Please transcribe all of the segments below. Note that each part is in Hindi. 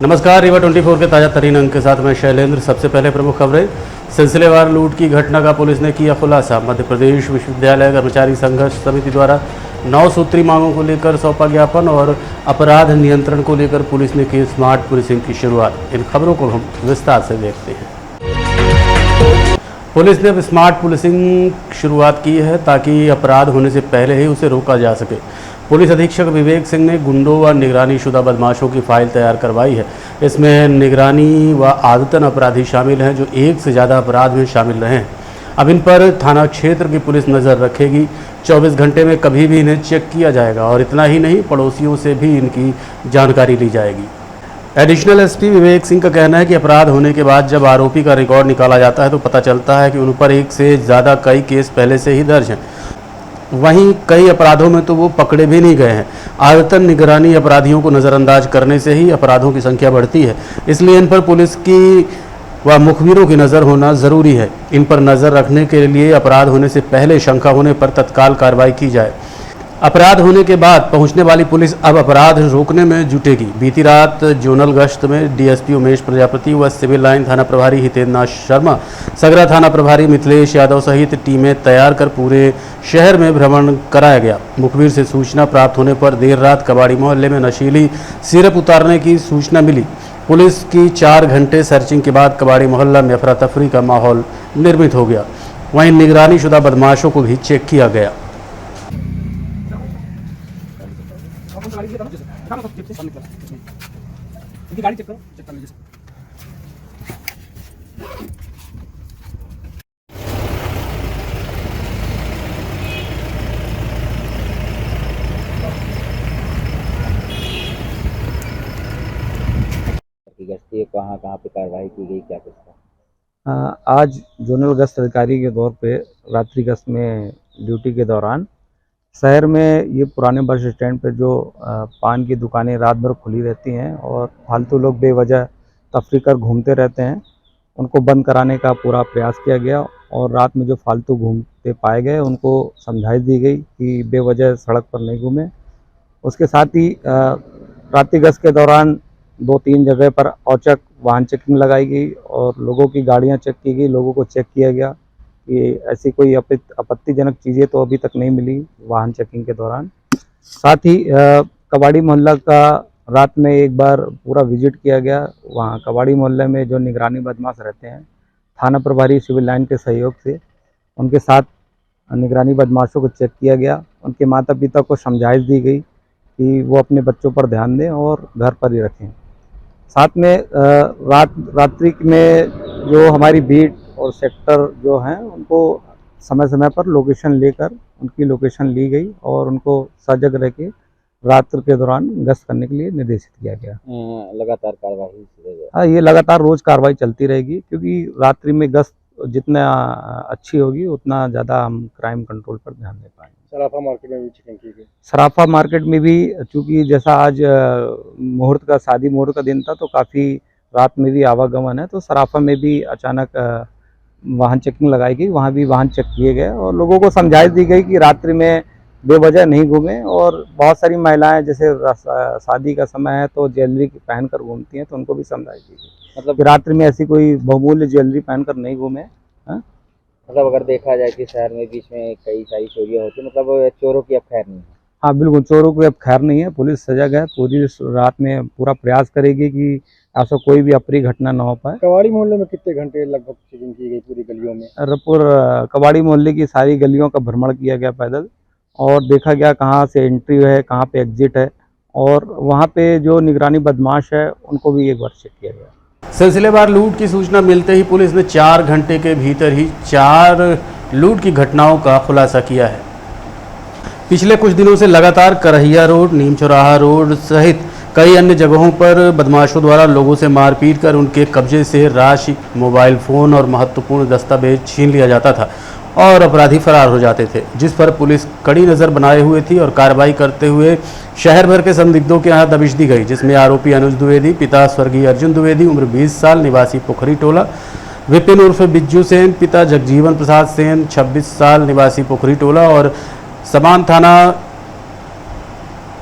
नमस्कार, रीवा 24 के ताज़ा तरीन अंक के साथ मैं शैलेंद्र। सबसे पहले प्रमुख खबरें। सिलसिलेवार लूट की घटना का पुलिस ने किया खुलासा। मध्य प्रदेश विश्वविद्यालय कर्मचारी संघर्ष समिति द्वारा 9 सूत्री मांगों को लेकर सौंपा ज्ञापन और अपराध नियंत्रण को लेकर पुलिस ने की स्मार्ट पुलिसिंग की शुरुआत। इन खबरों को हम विस्तार से देखते हैं। पुलिस ने अब स्मार्ट पुलिसिंग शुरुआत की है ताकि अपराध होने से पहले ही उसे रोका जा सके। पुलिस अधीक्षक विवेक सिंह ने गुंडों व निगरानी शुदा बदमाशों की फाइल तैयार करवाई है। इसमें निगरानी व आदतन अपराधी शामिल हैं जो एक से ज़्यादा अपराध में शामिल रहे हैं। अब इन पर थाना क्षेत्र की पुलिस नज़र रखेगी। 24 घंटे में कभी भी इन्हें चेक किया जाएगा और इतना ही नहीं, पड़ोसियों से भी इनकी जानकारी ली जाएगी। एडिशनल एसपी विवेक सिंह का कहना है कि अपराध होने के बाद जब आरोपी का रिकॉर्ड निकाला जाता है तो पता चलता है कि उन पर एक से ज़्यादा कई केस पहले से ही दर्ज हैं। वहीं कई अपराधों में तो वो पकड़े भी नहीं गए हैं। आदतन निगरानी अपराधियों को नज़रअंदाज करने से ही अपराधों की संख्या बढ़ती है, इसलिए इन पर पुलिस की व मुखबिरों की नज़र होना ज़रूरी है। इन पर नज़र रखने के लिए अपराध होने से पहले शंका होने पर तत्काल कार्रवाई की जाए। अपराध होने के बाद पहुंचने वाली पुलिस अब अपराध रोकने में जुटेगी। बीती रात जोनल गश्त में डीएसपी उमेश प्रजापति व सिविल लाइन थाना प्रभारी हितेंद्र नाथ शर्मा, सगरा थाना प्रभारी मिथिलेश यादव सहित टीमें तैयार कर पूरे शहर में भ्रमण कराया गया। मुखबिर से सूचना प्राप्त होने पर देर रात कबाड़ी मोहल्ले में नशीली सिरप उतारने की सूचना मिली। पुलिस की 4 घंटे सर्चिंग के बाद कबाड़ी मोहल्ला में अफरा तफरी का माहौल निर्मित हो गया। वहीं निगरानी शुदा बदमाशों को भी चेक किया गया। गाड़ी चेक करो, चेक कर लीजिए। गश्ती कहाँ कहाँ पे कार्रवाई की गई, क्या कुछ था? आज जोनल गश्त अधिकारी के तौर पे रात्रि गश्त में ड्यूटी के दौरान शहर में ये पुराने बस स्टैंड पे जो पान की दुकानें रात भर खुली रहती हैं और फालतू लोग बेवजह तफरी कर घूमते रहते हैं, उनको बंद कराने का पूरा प्रयास किया गया और रात में जो फालतू घूमते पाए गए उनको समझाइश दी गई कि बेवजह सड़क पर नहीं घूमें। उसके साथ ही रात्रि गश्त के दौरान 2-3 जगह पर औचक वाहन चेकिंग लगाई गई और लोगों की गाड़ियां चेक की गई। लोगों को चेक किया गया कि ऐसी कोई आपत्तिजनक चीज़ें तो अभी तक नहीं मिली वाहन चेकिंग के दौरान। साथ ही कबाड़ी मोहल्ला का रात में एक बार पूरा विजिट किया गया। वहाँ कबाड़ी मोहल्ले में जो निगरानी बदमाश रहते हैं, थाना प्रभारी सिविल लाइन के सहयोग से उनके साथ निगरानी बदमाशों को चेक किया गया। उनके माता पिता को समझाइश दी गई कि वो अपने बच्चों पर ध्यान दें और घर पर ही रखें। साथ में रात्रि में जो हमारी बीट और सेक्टर जो हैं उनको समय समय पर लोकेशन लेकर उनकी लोकेशन ली गई और उनको सजग रह के रात्रि के दौरान गश्त करने के लिए निर्देशित किया गया। लगातार कार्रवाई? हाँ, ये लगातार रोज़ कार्रवाई चलती रहेगी क्योंकि रात्रि में गश्त जितना अच्छी होगी उतना ज़्यादा हम क्राइम कंट्रोल पर ध्यान दे पाएंगे। सराफा मार्केट में भी चेकिंग की गई। सराफा मार्केट में भी चूँकि जैसा आज शादी मुहूर्त का दिन था तो काफ़ी रात में भी आवागमन है, तो सराफा में भी अचानक वाहन चेकिंग लगाई गई। वहाँ भी वाहन चेक किए गए और लोगों को समझाइश दी गई कि रात्रि में बेवजह नहीं घूमें। और बहुत सारी महिलाएं जैसे शादी का समय है तो ज्वेलरी पहन कर घूमती हैं, तो उनको भी समझाइश दी गई मतलब कि रात्रि में ऐसी कोई बहुमूल्य ज्वेलरी पहनकर नहीं घूमें। मतलब अगर देखा जाए कि शहर में बीच में कई सारी चोरियां होती है, मतलब चोरों की अब खैर नहीं है। हाँ बिल्कुल, चोरों की अब खैर नहीं है। पुलिस सजग है, पूरी रात में पूरा प्रयास करेगी कि ऐसा कोई भी अप्रिय घटना ना हो पाए। कबाड़ी मोहल्ले में कितने घंटे लगभग चेकिंग की गई पूरी गलियों में? कबाड़ी मोहल्ले की सारी गलियों का भ्रमण किया गया पैदल और देखा गया कहाँ से एंट्री है, कहाँ पे एग्जिट है और वहाँ पे जो निगरानी बदमाश है उनको भी एक बार चेक किया गया। सिलसिलेवार लूट की सूचना मिलते ही पुलिस ने 4 घंटे के भीतर ही 4 लूट की घटनाओं का खुलासा किया है। पिछले कुछ दिनों से लगातार करहिया रोड, नीम चौराहा रोड सहित कई अन्य जगहों पर बदमाशों द्वारा लोगों से मारपीट कर उनके कब्जे से राशि, मोबाइल फ़ोन और महत्वपूर्ण दस्तावेज छीन लिया जाता था और अपराधी फरार हो जाते थे, जिस पर पुलिस कड़ी नज़र बनाए हुए थी और कार्रवाई करते हुए शहर भर के संदिग्धों के यहाँ दबिश दी गई, जिसमें आरोपी अनुज द्विवेदी, पिता स्वर्गीय अर्जुन द्विवेदी, उम्र 20 साल, निवासी पोखरी टोला, विपिन उर्फ बिज्जू सेन, पिता जगजीवन प्रसाद सेन, 26 साल, निवासी पोखरी टोला और समान थाना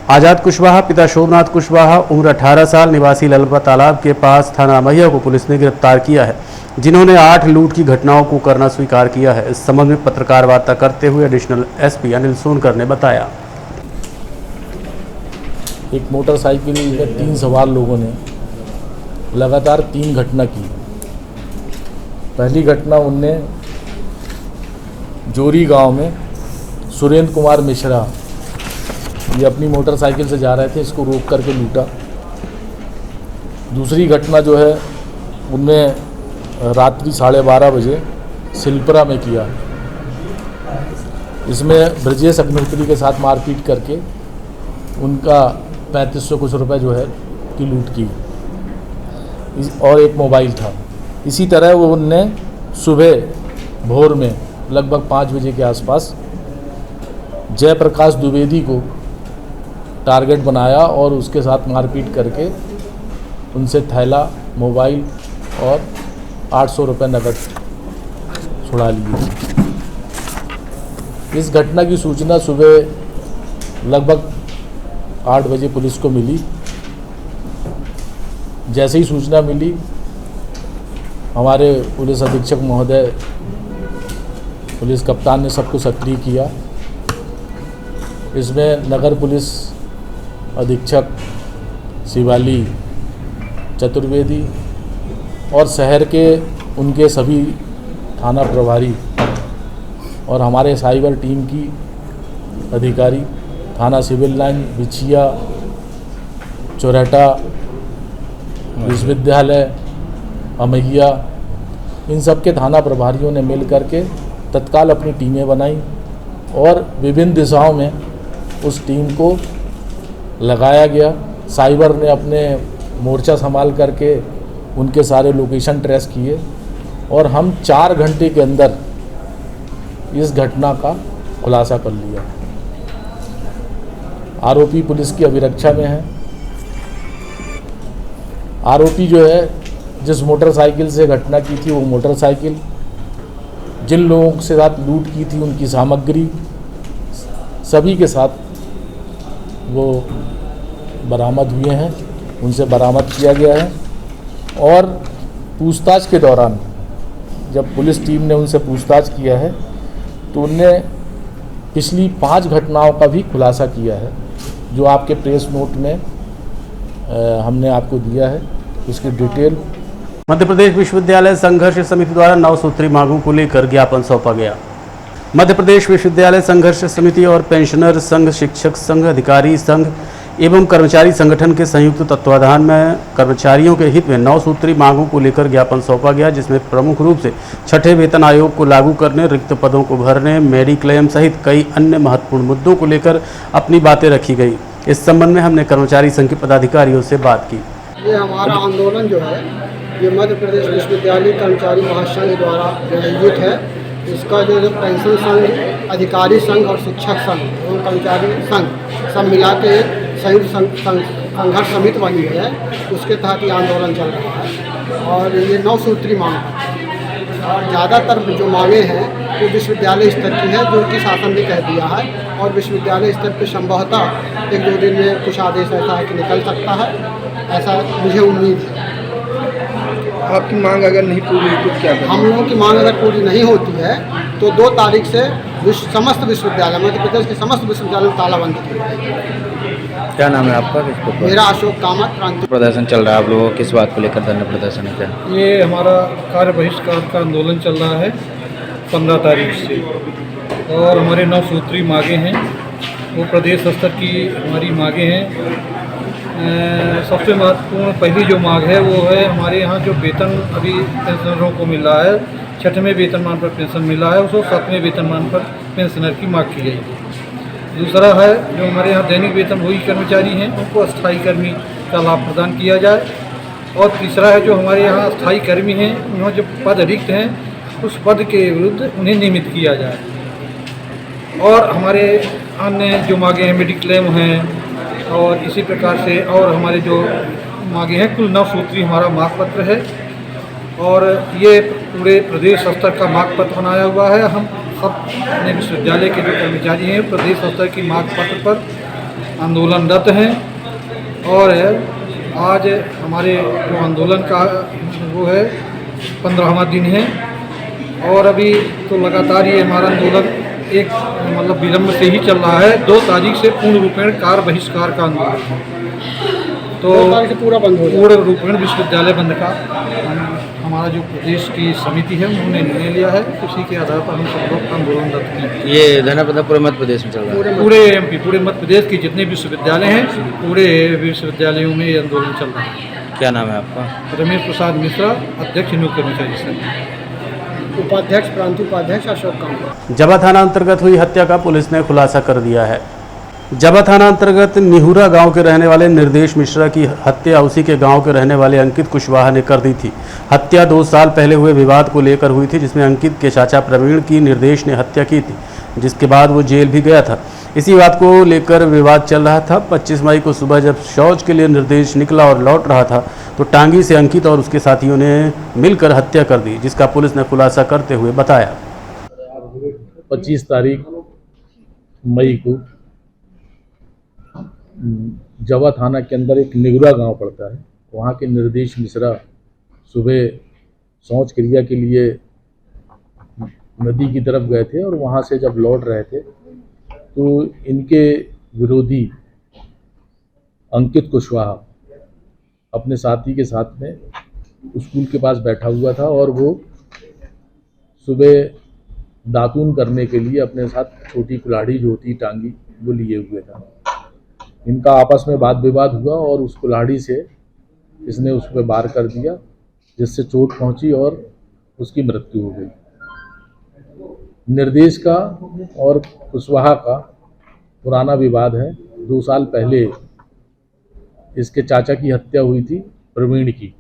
आज़ाद कुशवाहा पिता शोभनाथ कुशवाहा उम्र 18 साल निवासी ललपा तालाब के पास थाना मैया को पुलिस ने गिरफ्तार किया है, जिन्होंने 8 लूट की घटनाओं को करना स्वीकार किया है। इस संबंध में पत्रकार वार्ता करते हुए एडिशनल एसपी अनिल सोनकर ने बताया। एक मोटरसाइकिल में 3 सवार लोगों ने लगातार 3 घटना की। पहली घटना उनने जोरी गांव में सुरेंद्र कुमार मिश्रा, ये अपनी मोटरसाइकिल से जा रहे थे, इसको रोक करके लूटा। दूसरी घटना जो है उनने रात्रि 12:30 बजे सिलपरा में किया। इसमें ब्रजेश अग्निहोत्री के साथ मारपीट करके उनका 3500 कुछ रुपए जो है की लूट की और एक मोबाइल था। इसी तरह वो उनने सुबह भोर में लगभग 5 बजे के आसपास जयप्रकाश द्विवेदी को टारगेट बनाया और उसके साथ मारपीट करके उनसे थैला, मोबाइल और 800 रुपये नकद छुड़ा लिए। इस घटना की सूचना सुबह लगभग 8 बजे पुलिस को मिली। जैसे ही सूचना मिली, हमारे पुलिस अधीक्षक महोदय, पुलिस कप्तान ने सबको सक्रिय किया। इसमें नगर पुलिस अधीक्षक शिवाली चतुर्वेदी और शहर के उनके सभी थाना प्रभारी और हमारे साइबर टीम की अधिकारी, थाना सिविल लाइन, बिछिया, चौराटा, विश्वविद्यालय, अमैया, इन सब के थाना प्रभारियों ने मिल करके तत्काल अपनी टीमें बनाई और विभिन्न दिशाओं में उस टीम को लगाया गया। साइबर ने अपने मोर्चा संभाल करके उनके सारे लोकेशन ट्रेस किए और हम 4 घंटे के अंदर इस घटना का खुलासा कर लिया। आरोपी पुलिस की अभिरक्षा में है। आरोपी जो है, जिस मोटरसाइकिल से घटना की थी, वो मोटरसाइकिल, जिन लोगों के साथ लूट की थी, उनकी सामग्री, सभी के साथ वो बरामद हुए हैं, उनसे बरामद किया गया है। और पूछताछ के दौरान जब पुलिस टीम ने उनसे पूछताछ किया है तो उनने पिछली 5 घटनाओं का भी खुलासा किया है, जो आपके प्रेस नोट में हमने आपको दिया है, उसकी डिटेल। मध्य प्रदेश विश्वविद्यालय संघर्ष समिति द्वारा 9 सूत्री मांगों को लेकर ज्ञापन सौंपा गया। मध्य प्रदेश विश्वविद्यालय संघर्ष समिति और पेंशनर संघ, शिक्षक संघ, अधिकारी संघ एवं कर्मचारी संगठन के संयुक्त तत्वाधान में कर्मचारियों के हित में 9 सूत्री मांगों को लेकर ज्ञापन सौंपा गया, जिसमें प्रमुख रूप से 6ठे वेतन आयोग को लागू करने, रिक्त पदों को भरने, मेडिक्लेम सहित कई अन्य महत्वपूर्ण मुद्दों को लेकर अपनी बातें रखी गई। इस संबंध में हमने कर्मचारी संघ के पदाधिकारियों से बात की। ये हमारा आंदोलन जो है, ये मध्य प्रदेश विश्वविद्यालय कर्मचारी महासंघ द्वारा आयोजित है। इसका जो पेंशन संघ, अधिकारी संघ और शिक्षक संघ एवं कर्मचारी संघ सब मिला के संयुक्त संघर्ष समिति बनी है, उसके तहत ये आंदोलन चल रहा है। और ये 9 सूत्री मांग है और ज़्यादातर जो मांगे हैं वो विश्वविद्यालय स्तर की है, जो कि शासन ने कह दिया है। और विश्वविद्यालय स्तर पर संभवतः 1-2 दिन में कुछ आदेश ऐसा है कि निकल सकता है, ऐसा मुझे उम्मीद है। आपकी मांग अगर नहीं पूरी हुई तो क्या करें? हम लोगों की मांग अगर पूरी नहीं होती है तो 2 तारीख से समस्त विश्वविद्यालय, मध्य प्रदेश के समस्त विश्वविद्यालय में तालाबंदी की जाएगी। क्या नाम है आपका? मेरा अशोक कामत। क्रांति प्रदर्शन चल रहा है, आप लोगों को किस बात को लेकर धरना प्रदर्शन है? क्या ये हमारा कार्य बहिष्कार का आंदोलन चल रहा है 15 तारीख से, और हमारे 9 सूत्री मांगे हैं, वो प्रदेश स्तर की हमारी मांगे हैं। सबसे महत्वपूर्ण पहली जो मांग है वो है, हमारे यहाँ जो वेतन अभी पेंशनरों को मिल रहा है, 6ठवें वेतनमान पर पेंशन मिला है, उसको 7वें वेतनमान पर पेंशनर की मांग की गई है। दूसरा है, जो हमारे यहाँ दैनिक वेतनभोगी कर्मचारी हैं, उनको अस्थायी कर्मी का लाभ प्रदान किया जाए। और तीसरा है, जो हमारे यहाँ अस्थायी कर्मी हैं, उन्होंने जो पद रिक्त हैं, उस पद के विरुद्ध उन्हें नियमित किया जाए। और हमारे अन्य जो मांगे हैं, मेडिक्लेम हैं, और इसी प्रकार से और हमारे जो मांगे हैं, कुल 9 सूत्री हमारा मांग पत्र है। और ये पूरे प्रदेश स्तर का मांग पत्र बनाया हुआ है। हम सब अपने विश्वविद्यालय के जो कर्मचारी हैं, प्रदेश स्तर की मांग पत्र पर आंदोलनरत हैं। और आज हमारे जो आंदोलन का वो है 15वां दिन है और अभी तो लगातार ये हमारा आंदोलन एक मतलब विलम्ब से ही चल रहा है। 2 तारीख से पूर्ण रूपेण कार बहिष्कार का आंदोलन है। तो 2 तारीख से पूरा बंद हो जाएगा। पूर्ण रूपेण विश्वविद्यालय बंद का हमारा जो प्रदेश की समिति है उन्होंने निर्णय लिया है। उसी के आधार पर हम सब लोग आंदोलनरत हैं। ये धनापदा पूरे मध्य प्रदेश में चल रहा है। पूरे एमपी, पूरे मध्य प्रदेश के जितने विश्वविद्यालय हैं पूरे विश्वविद्यालयों में ये आंदोलन चल रहा है। क्या नाम है आपका? रमेश प्रसाद मिश्रा, अध्यक्ष हिंदू कर्मचारी संघ। उपाध्यक्ष प्रांत उपाध्यक्ष अशोक कांबा। जबा थाना अंतर्गत हुई हत्या का पुलिस ने खुलासा कर दिया है। जबा थाना अंतर्गत निहुरा गांव के रहने वाले निर्देश मिश्रा की हत्या उसी के गांव के रहने वाले अंकित कुशवाहा ने कर दी थी। हत्या 2 साल पहले हुए विवाद को लेकर हुई थी, जिसमें अंकित के चाचा प्रवीण की निर्देश ने हत्या की थी, जिसके बाद वो जेल भी गया था। इसी बात को लेकर विवाद चल रहा था। 25 मई को सुबह जब शौच के लिए निर्देश निकला और लौट रहा था तो टांगी से अंकित और उसके साथियों ने मिलकर हत्या कर दी, जिसका पुलिस ने खुलासा करते हुए बताया। 25 तारीख मई को जवा थाना के अंदर एक निगुरा गांव पड़ता है, वहाँ के निर्देश मिश्रा सुबह शौच क्रिया के लिए नदी की तरफ गए थे और वहाँ से जब लौट रहे थे तो इनके विरोधी अंकित कुशवाहा अपने साथी के साथ में स्कूल के पास बैठा हुआ था और वो सुबह दातून करने के लिए अपने साथ छोटी कुल्हाड़ी जो होती टांगी वो लिए हुए था। इनका आपस में वाद विवाद हुआ और उस कुल्हाड़ी से इसने उस पर वार कर दिया, जिससे चोट पहुंची और उसकी मृत्यु हो गई। निर्देश का और कुशवाहा का पुराना विवाद है। 2 साल पहले इसके चाचा की हत्या हुई थी प्रवीण की।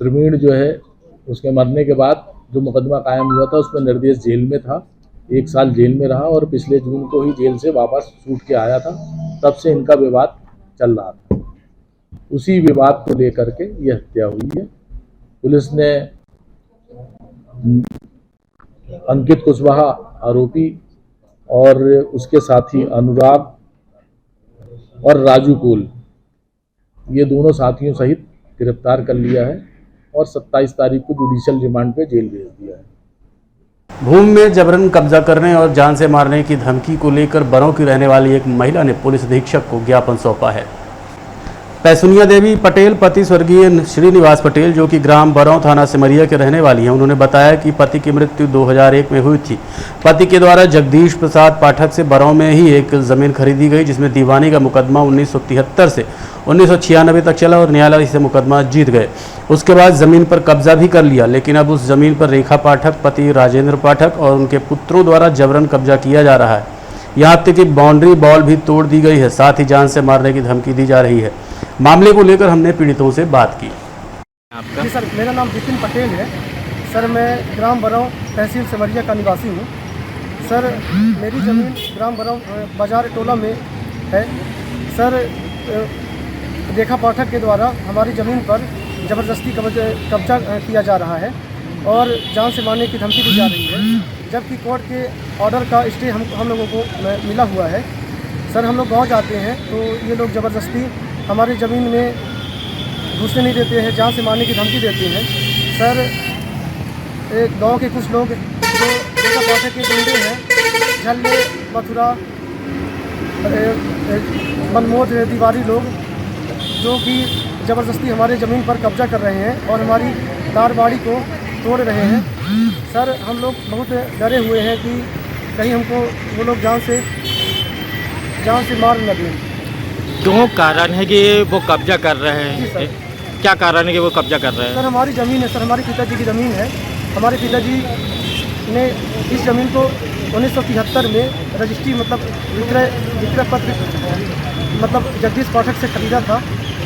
प्रवीण जो है उसके मरने के बाद जो मुकदमा कायम हुआ था उसमें निर्देश जेल में था, 1 साल जेल में रहा और पिछले जून को ही जेल से वापस छूट के आया था। तब से इनका विवाद चल रहा था। उसी विवाद को लेकर के ये हत्या हुई है। पुलिस ने अंकित कुशवाहा आरोपी और उसके साथी अनुराग और राजू कोल ये दोनों साथियों सहित गिरफ्तार कर लिया है और 27 तारीख को जुडिशियल रिमांड पे जेल भेज दिया है। भूमि में जबरन कब्जा करने और जान से मारने की धमकी को लेकर बरौं की रहने वाली एक महिला ने पुलिस अधीक्षक को ज्ञापन सौंपा है। पैसुनिया देवी पटेल पति स्वर्गीय श्रीनिवास पटेल, जो कि ग्राम बरौं थाना सिमरिया के रहने वाली हैं, उन्होंने बताया कि पति की मृत्यु 2001 में हुई थी। पति के द्वारा जगदीश प्रसाद पाठक से बरौं में ही एक ज़मीन खरीदी गई, जिसमें दीवानी का मुकदमा 1973 से 1996 तक चला और न्यायालय से मुकदमा जीत गए। उसके बाद ज़मीन पर कब्जा भी कर लिया, लेकिन अब उस ज़मीन पर रेखा पाठक, पति राजेंद्र पाठक और उनके पुत्रों द्वारा जबरन कब्जा किया जा रहा है। यहाँ तक कि बाउंड्री बॉल भी तोड़ दी गई है, साथ ही जान से मारने की धमकी दी जा रही है। मामले को लेकर हमने पीड़ितों से बात की। जी सर, मेरा नाम विपिन पटेल है। सर, मैं ग्राम बरौं तहसील सिमरिया का निवासी हूँ। सर, मेरी ज़मीन ग्राम बरौं बाजार टोला में है। सर, रेखा पाठक के द्वारा हमारी ज़मीन पर ज़बरदस्ती कब्जा किया जा रहा है और जान से मारने की धमकी दी जा रही है, जबकि कोर्ट के ऑर्डर का स्टे हम लोगों को मिला हुआ है। सर, हम लोग गाँव जाते हैं तो ये लोग ज़बरदस्ती हमारी ज़मीन में घुसने नहीं देते हैं, जान से मारने की धमकी देते हैं। सर, एक गांव के कुछ लोग जो रेखा पाठक के गुंडे हैं, झल्ले, मथुरा, मनमोद तिवारी लोग, जो कि ज़बरदस्ती हमारे ज़मीन पर कब्जा कर रहे हैं और हमारी दारबाड़ी को तोड़ रहे हैं। सर, हम लोग बहुत डरे हुए हैं कि कहीं हमको वो लोग जान से मार न दें। क्यों कारण है कि वो कब्जा कर रहे हैं? क्या कारण है कि वो कब्जा कर रहे हैं? सर, हमारी ज़मीन है। सर, हमारे पिताजी की ज़मीन है। हमारे पिताजी ने इस ज़मीन को 1973 में रजिस्ट्री मतलब विक्रय पत्र मतलब जगदीश पाठक से ख़रीदा था,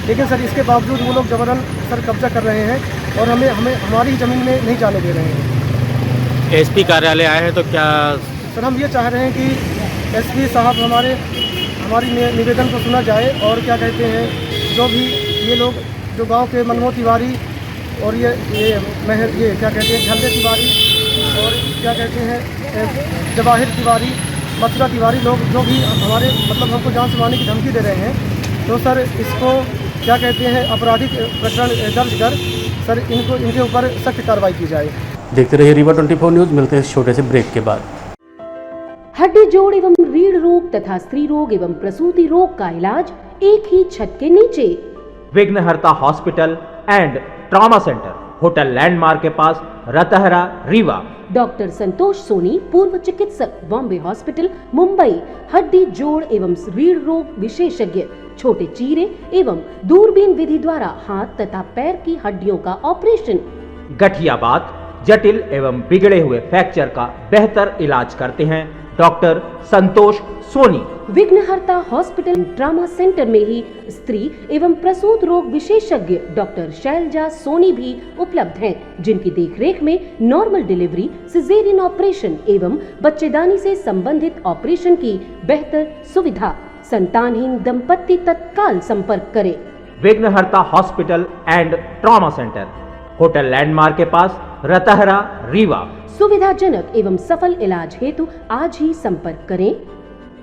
लेकिन सर इसके बावजूद वो लोग जबरन सर कब्जा कर रहे हैं और हमें हमारी ज़मीन में नहीं जाने दे रहे हैं। एसपी कार्यालय आए हैं तो क्या? सर, हम ये चाह रहे हैं कि एसपी साहब हमारी निवेदन को सुना जाए और क्या कहते हैं, जो भी ये लोग जो गांव के मनमोद तिवारी और ये क्या कहते हैं झल्ले तिवारी और क्या कहते हैं जवाहिर तिवारी, मथुरा तिवारी लोग जो भी हमारे मतलब हमको जान से मारने की धमकी दे रहे हैं, तो सर इसको क्या कहते हैं आपराधिक प्रकरण दर्ज कर सर इनके ऊपर सख्त कार्रवाई की जाए। देखते रहिए रीवा 24 न्यूज़। मिलते हैं इस छोटे से ब्रेक के बाद। हड्डी जोड़ एवं रीढ़ रोग तथा स्त्री रोग एवं प्रसूति रोग का इलाज एक ही छत के नीचे। विघ्नहर्ता hospital and trauma centre, hotel landmark के पास, रतहरा, रीवा। डॉक्टर संतोष सोनी, पूर्व चिकित्सक, बॉम्बे हॉस्पिटल, मुंबई। हड्डी जोड़ एवं रीढ़ रोग विशेषज्ञ, छोटे चीरे एवं दूरबीन विधि द्वारा हाथ तथा पैर की हड्डियों का ऑपरेशन। गठियाबात, जटिल एवं बिगड़े हुए फ्रैक्चर का बेहतर इलाज करते हैं डॉक्टर संतोष सोनी। विघ्नहर्ता हॉस्पिटल ट्रामा सेंटर में ही स्त्री एवं प्रसूत रोग विशेषज्ञ डॉक्टर शैलजा सोनी भी उपलब्ध हैं, जिनकी देखरेख में नॉर्मल डिलीवरी, सिजेरियन ऑपरेशन एवं बच्चेदानी से संबंधित ऑपरेशन की बेहतर सुविधा। संतानहीन दंपत्ति तत्काल संपर्क करें। विघ्नहर्ता hospital and trauma centre, hotel landmark के पास, रतहरा, रीवा। सुविधाजनक एवं सफल इलाज हेतु आज ही संपर्क करें।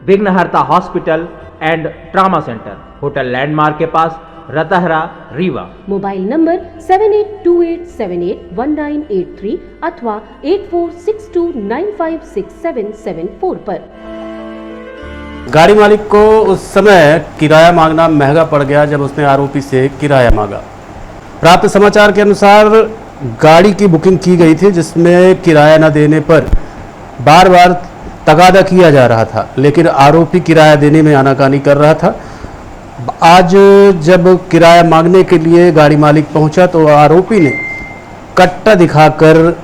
विघ्नहर्ता hospital and trauma centre, hotel landmark के पास, रतहरा, रीवा। मोबाइल नंबर 7828781983 अथवा 8462956774 पर। गाड़ी मालिक को उस समय किराया मांगना महंगा पड़ गया जब उसने आरोपी से किराया मांगा। प्राप्त समाचार के अनुसार गाड़ी की बुकिंग की गई थी, जिसमें किराया न देने पर बार बार तगादा किया जा रहा था, लेकिन आरोपी किराया देने में आनाकानी कर रहा था। आज जब किराया मांगने के लिए गाड़ी मालिक पहुंचा तो आरोपी ने कट्टा दिखाकर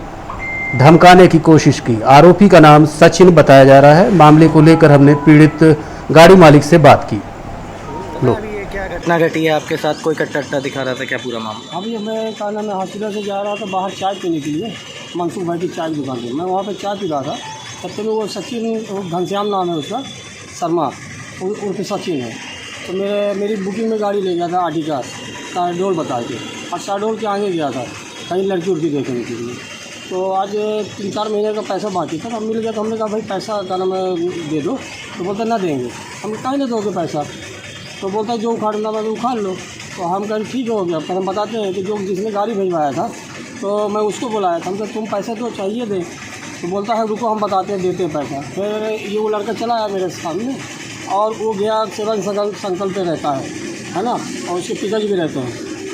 धमकाने की कोशिश की। आरोपी का नाम सचिन बताया जा रहा है। मामले को लेकर हमने पीड़ित गाड़ी मालिक से बात की। लो, क्या घटना घटी है आपके साथ? कोई कट्टा दिखा रहा था, क्या पूरा मामला? अभी मैं क्या नाम है हॉस्पिटल से जा रहा था बाहर चाय पीने के लिए, मंसूर भाई की चाय की दुकान पे। मैं वहाँ पे चाय पी रहा था, तब तक वो सचिन, घनश्याम नाम है उसका, शर्मा उनके सचिन है, तो मेरी बुकिंग में गाड़ी ले गया था आर्टिका शाहडोल बता के, और शाहडोल के आगे गया था कहीं लड़की उड़की देखने के लिए। तो आज 3-4 महीने का पैसा बाकी था, अब मिल गया। तो हमने कहा भाई पैसा का नाम दे दो, तो बोलता ना देंगे। हम कहीं नहीं दोगे पैसा, तो बोलता जो उखाड़ना मैं उखाड़ लो। तो हम कहें ठीक हो गया, पर हम बताते हैं कि जो जिसने गाड़ी भेजवाया था तो मैं उसको बुलाया था, हम कहा तुम पैसे तो चाहिए दे, तो बोलता है रुको हम बताते हैं, देते हैं पैसा। फिर ये वो लड़का चला आया मेरे सामने और वो गया सेवन संकल्प पे रहता है ना, और उसके पिताजी भी रहते हैं।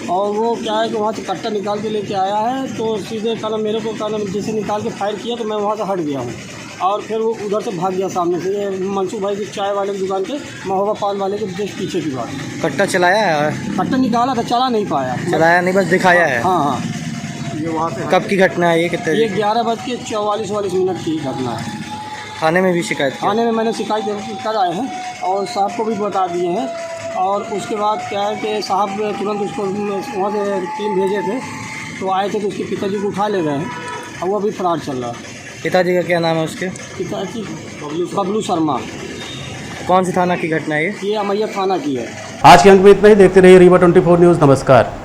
और वो क्या है कि वहाँ से कट्टा निकाल के लेके आया है, तो सीधे कहना मेरे को कहना जैसे निकाल के फायर किया, तो मैं वहाँ से हट गया हूँ और फिर वो उधर से भाग गया सामने से। ये मंसूर भाई की चाय वाले की दुकान के, महोबा पान वाले के जस्ट पीछे की बात। कट्टा चलाया है? कट्टा निकाला था, चला नहीं पाया। चलाया नहीं, बस दिखाया है। हाँ, ये वहाँ पे। कब की घटना है ये? कितने? ये 11:44 की घटना है। थाने में भी शिकायत? थाने में मैंने शिकायत कर आए हैं और साहब को भी बता दिए हैं। और उसके बाद क्या है कि साहब तुरंत उसको वहाँ से टीम भेजे थे, तो आए थे तो उसके पिताजी को उठा ले गए हैं और वो अभी फरार चल रहा है। पिताजी का क्या नाम है उसके? पिताजी बबलू शर्मा। कौन सी थाना की घटना है ये? ये अमैया थाना की है। आज के अंक में इतना ही। देखते रहिए रीवा 24 न्यूज़। नमस्कार।